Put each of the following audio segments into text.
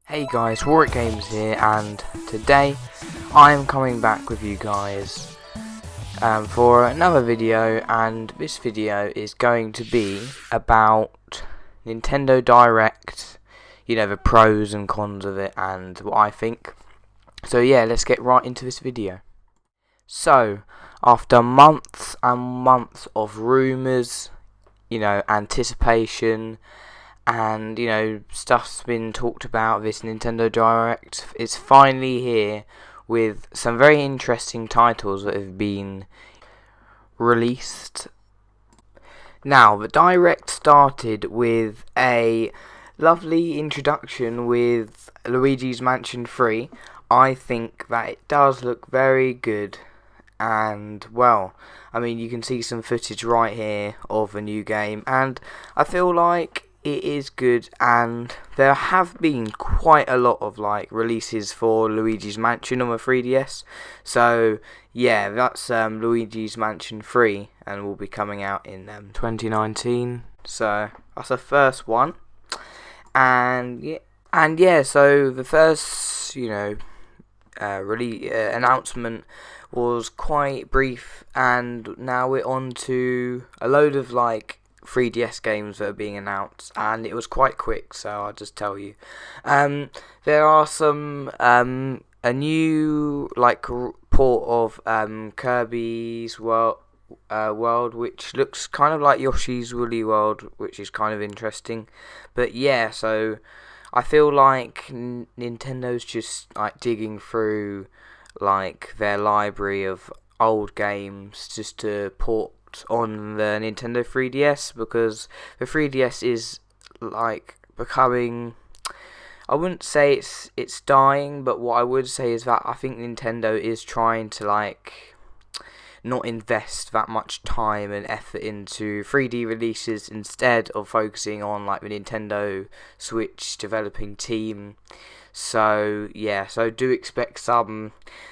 Hey guys, Warwick Games here, and today I am coming back with you guys for another video, and this video is going to be about Nintendo Direct, the pros and cons of it and what I think. So yeah, let's get right into this video. So, after months and months of rumours, anticipation, and stuff's been talked about, this Nintendo Direct is finally here with some very interesting titles that have been released. Now, the Direct started with a lovely introduction with Luigi's Mansion 3. I think that it does look very good, and well, you can see some footage right here of a new game, and I feel like it is good, and there have been quite a lot of releases for Luigi's Mansion on the 3DS. So yeah, that's Luigi's Mansion 3, and will be coming out in 2019. So that's the first one, and yeah. So the first announcement was quite brief, and now we're on to a load of 3DS games that are being announced, and it was quite quick, so I'll just tell you. There are some a new port of Kirbys World, which looks kind of like Yoshi's Woolly World, which is kind of interesting. But yeah, so I feel like Nintendo's just digging through their library of old games just to port on the Nintendo 3DS, because the 3DS is becoming, I wouldn't say it's dying, but what I would say is that I think Nintendo is trying to not invest that much time and effort into 3D releases, instead of focusing on the Nintendo Switch developing team. So yeah, so do expect some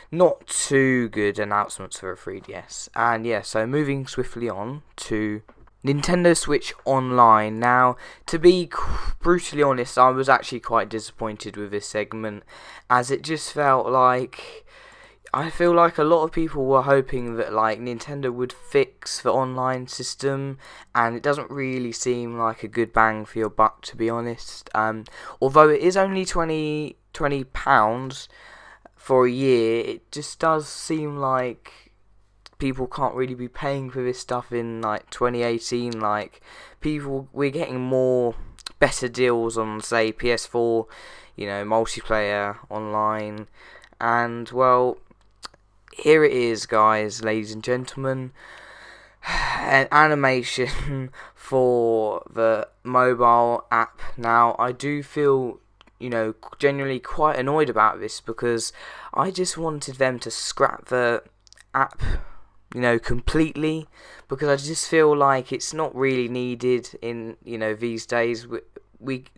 not too good announcements for a 3DS. And yeah, so moving swiftly on to Nintendo Switch Online. Now, to be brutally honest, I was actually quite disappointed with this segment, as it just felt I feel like a lot of people were hoping that Nintendo would fix the online system, and it doesn't really seem like a good bang for your buck, to be honest. Although it is only £20 for a year, it just does seem like people can't really be paying for this stuff in 2018. We're getting more better deals on, say, PS4, multiplayer online, and well, here it is, guys, ladies and gentlemen, an animation for the mobile app. Now, I do feel, genuinely quite annoyed about this, because I just wanted them to scrap the app, completely, because I just feel like it's not really needed in, these days. We've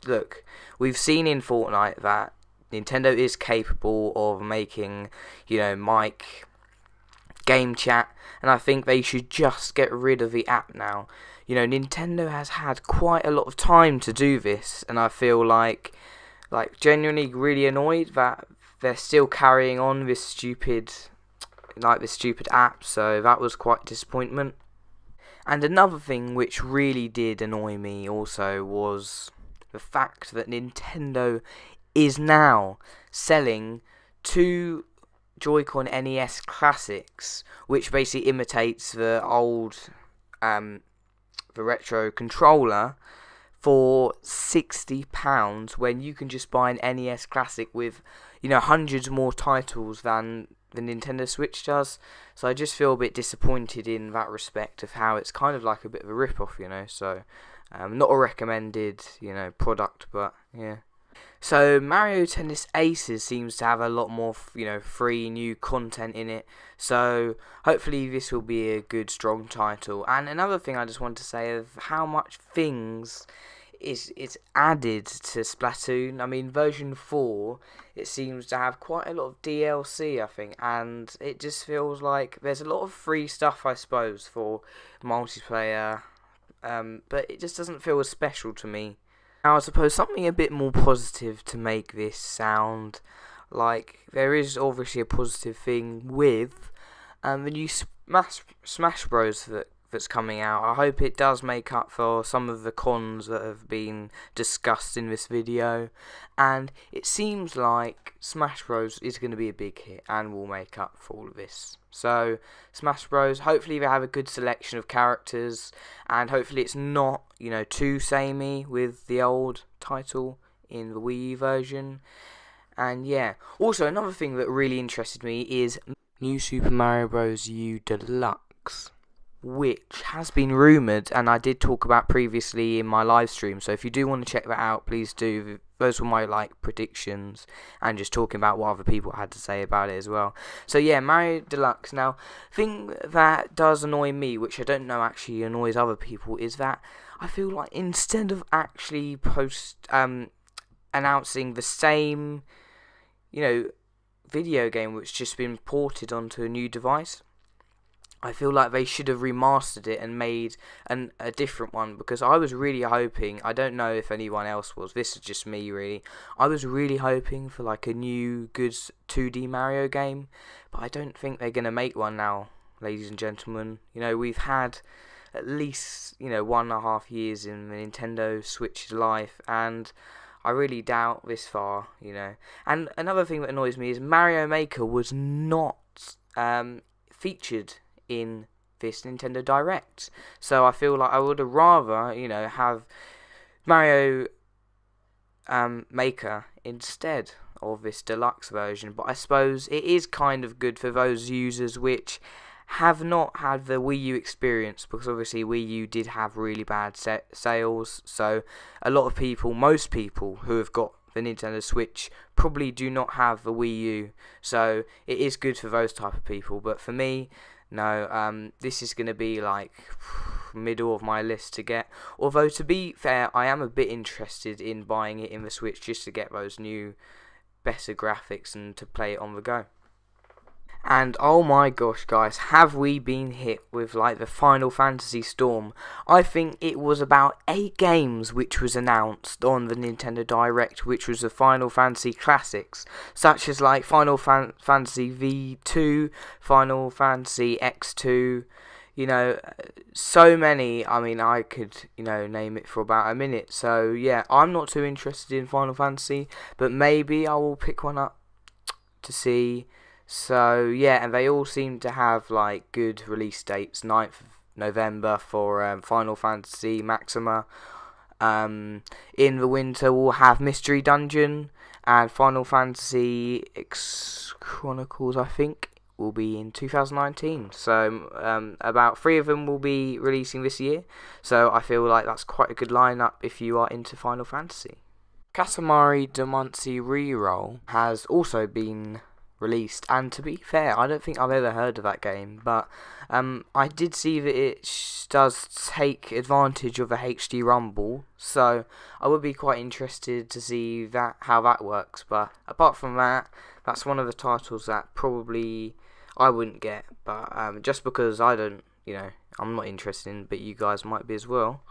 seen in Fortnite that Nintendo is capable of making, mic game chat, and I think they should just get rid of the app now. Nintendo has had quite a lot of time to do this, and I feel genuinely really annoyed that they're still carrying on this stupid app. So that was quite a disappointment. And another thing which really did annoy me also was the fact that Nintendo is now selling two Joy-Con NES Classics, which basically imitates the old, the retro controller, for £60, when you can just buy an NES Classic with, hundreds more titles than the Nintendo Switch does. So I just feel a bit disappointed in that respect, of how it's kind of like a bit of a rip-off, so not a recommended, product, but yeah. So Mario Tennis Aces seems to have a lot more, free new content in it. So hopefully this will be a good, strong title. And another thing I just want to say of how much things is added to Splatoon. Version 4, it seems to have quite a lot of DLC, I think, and it just feels like there's a lot of free stuff, I suppose, for multiplayer, but it just doesn't feel as special to me. Now, I suppose something a bit more positive to make this sound like there is obviously a positive thing with the new Smash Bros that's coming out. I hope it does make up for some of the cons that have been discussed in this video, and it seems like Smash Bros is going to be a big hit and will make up for all of this. So Smash Bros, hopefully they have a good selection of characters, and hopefully it's not, too samey with the old title in the Wii U version. And yeah, also another thing that really interested me is New Super Mario Bros. U Deluxe, which has been rumoured, and I did talk about previously in my live stream, so if you do want to check that out, please do. Those were my predictions and just talking about what other people had to say about it as well. So yeah, Mario Deluxe. Now, thing that does annoy me, which I don't know actually annoys other people, is that I feel like instead of actually announcing the same video game which just been ported onto a new device, I feel like they should have remastered it and made a different one, because I was really hoping, I don't know if anyone else was, this is just me really, I was really hoping for a new good 2D Mario game, but I don't think they're going to make one now, ladies and gentlemen. We've had at least 1.5 years in the Nintendo Switch's life, and I really doubt this far, And another thing that annoys me is Mario Maker was not featured in this Nintendo Direct. So I feel like I would have rather, have Mario Maker instead of this deluxe version. But I suppose it is kind of good for those users which have not had the Wii U experience, because obviously Wii U did have really bad sales. So a lot of people, most people who have got the Nintendo Switch probably do not have the Wii U. So it is good for those type of people. But for me, no, this is going to be middle of my list to get. Although, to be fair, I am a bit interested in buying it in the Switch just to get those new better graphics and to play it on the go. And oh my gosh, guys, have we been hit with the Final Fantasy Storm? I think it was about 8 games which was announced on the Nintendo Direct, which was the Final Fantasy Classics, such as Final Fantasy V2, Final Fantasy X2, so many. I mean, I could, name it for about a minute. So yeah, I'm not too interested in Final Fantasy, but maybe I will pick one up to see. So yeah, and they all seem to have good release dates. 9th of November for Final Fantasy Maxima. In the winter we'll have Mystery Dungeon, and Final Fantasy X Chronicles, I think, will be in 2019. So about 3 of them will be releasing this year. So I feel like that's quite a good lineup if you are into Final Fantasy. Katamari Damacy Reroll has also been released, and to be fair, I don't think I've ever heard of that game, but I did see that it does take advantage of a HD rumble, so I would be quite interested to see how that works. But apart from that, that's one of the titles that probably I wouldn't get, but just because I don't, I'm not interested in, but you guys might be as well.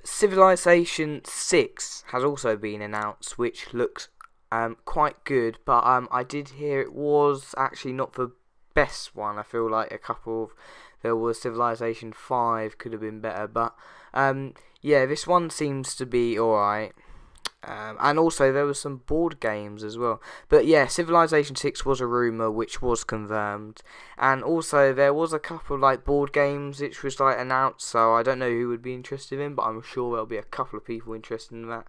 Civilization 6 has also been announced, which looks quite good, but I did hear it was actually not the best one. I feel like there was Civilization 5 could have been better, but yeah, this one seems to be alright. And also there were some board games as well. But yeah, Civilization 6 was a rumour which was confirmed. And also there was a couple board games which was announced, so I don't know who would be interested in, but I'm sure there'll be a couple of people interested in that.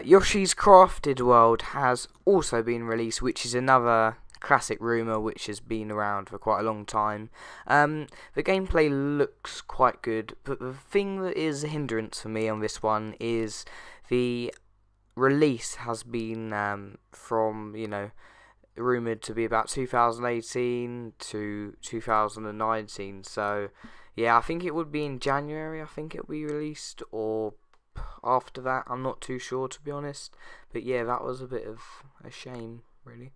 Yoshi's Crafted World has also been released, which is another classic rumour which has been around for quite a long time. The gameplay looks quite good, but the thing that is a hindrance for me on this one is the release has been from, rumoured to be about 2018 to 2019. So yeah, I think it would be in January, I think it will be released, or after that, I'm not too sure, to be honest. But yeah, that was a bit of a shame, really.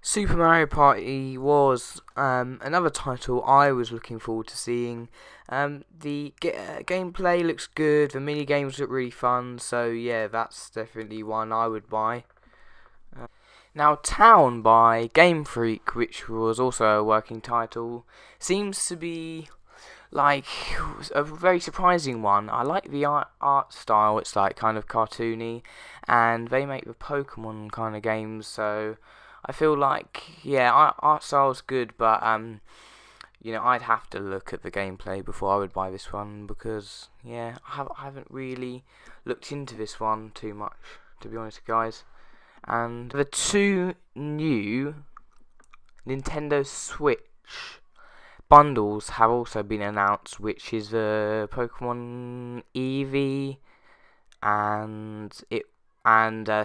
Super Mario Party was another title I was looking forward to seeing. The gameplay looks good, the mini games look really fun, so yeah, that's definitely one I would buy. Now, Town by Game Freak, which was also a working title, seems to be like a very surprising one. I like the art style, it's like kind of cartoony, and they make the Pokemon kind of games, so I feel like, yeah, art style's good, but I'd have to look at the gameplay before I would buy this one, because yeah, I haven't really looked into this one too much, to be honest, guys. And the two new Nintendo Switch bundles have also been announced, which is the Pokemon Eevee and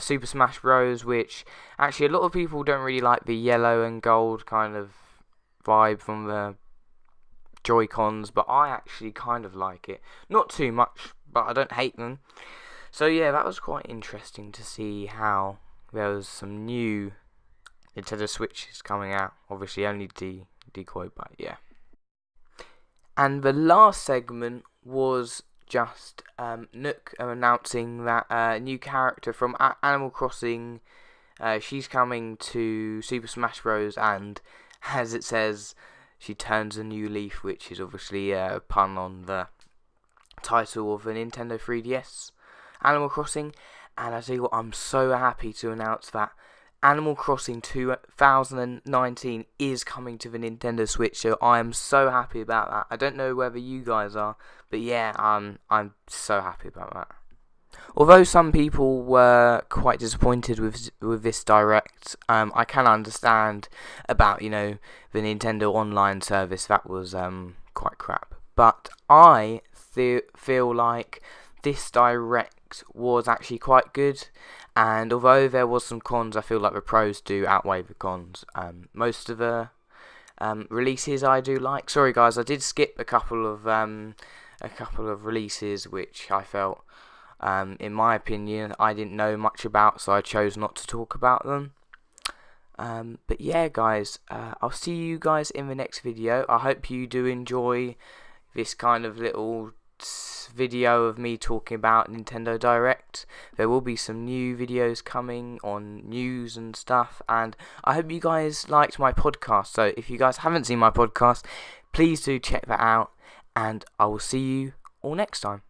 Super Smash Bros. Which actually a lot of people don't really like the yellow and gold kind of vibe from the JoyCons, but I actually kind of like it. Not too much, but I don't hate them. So yeah, that was quite interesting to see how there was some new Nintendo Switches coming out. Obviously only decoy, but yeah. And the last segment was just Nook announcing that a new character from Animal Crossing, she's coming to Super Smash Bros. And as it says, she turns a new leaf, which is obviously a pun on the title of the Nintendo 3DS Animal Crossing. And I tell you what, I'm so happy to announce that Animal Crossing 2019 is coming to the Nintendo Switch, so I am so happy about that. I don't know whether you guys are, but yeah, I'm so happy about that. Although some people were quite disappointed with this direct, I can understand about the Nintendo Online service. That was quite crap, but I feel like this direct was actually quite good, and although there was some cons, I feel like the pros do outweigh the cons. Most of the releases I do like. Sorry guys, I did skip a couple of releases which I felt, in my opinion, I didn't know much about, so I chose not to talk about them. But yeah guys, I'll see you guys in the next video. I hope you do enjoy this kind of little video of me talking about Nintendo Direct. There will be some new videos coming on news and stuff, and I hope you guys liked my podcast. So if you guys haven't seen my podcast, please do check that out, and I will see you all next time.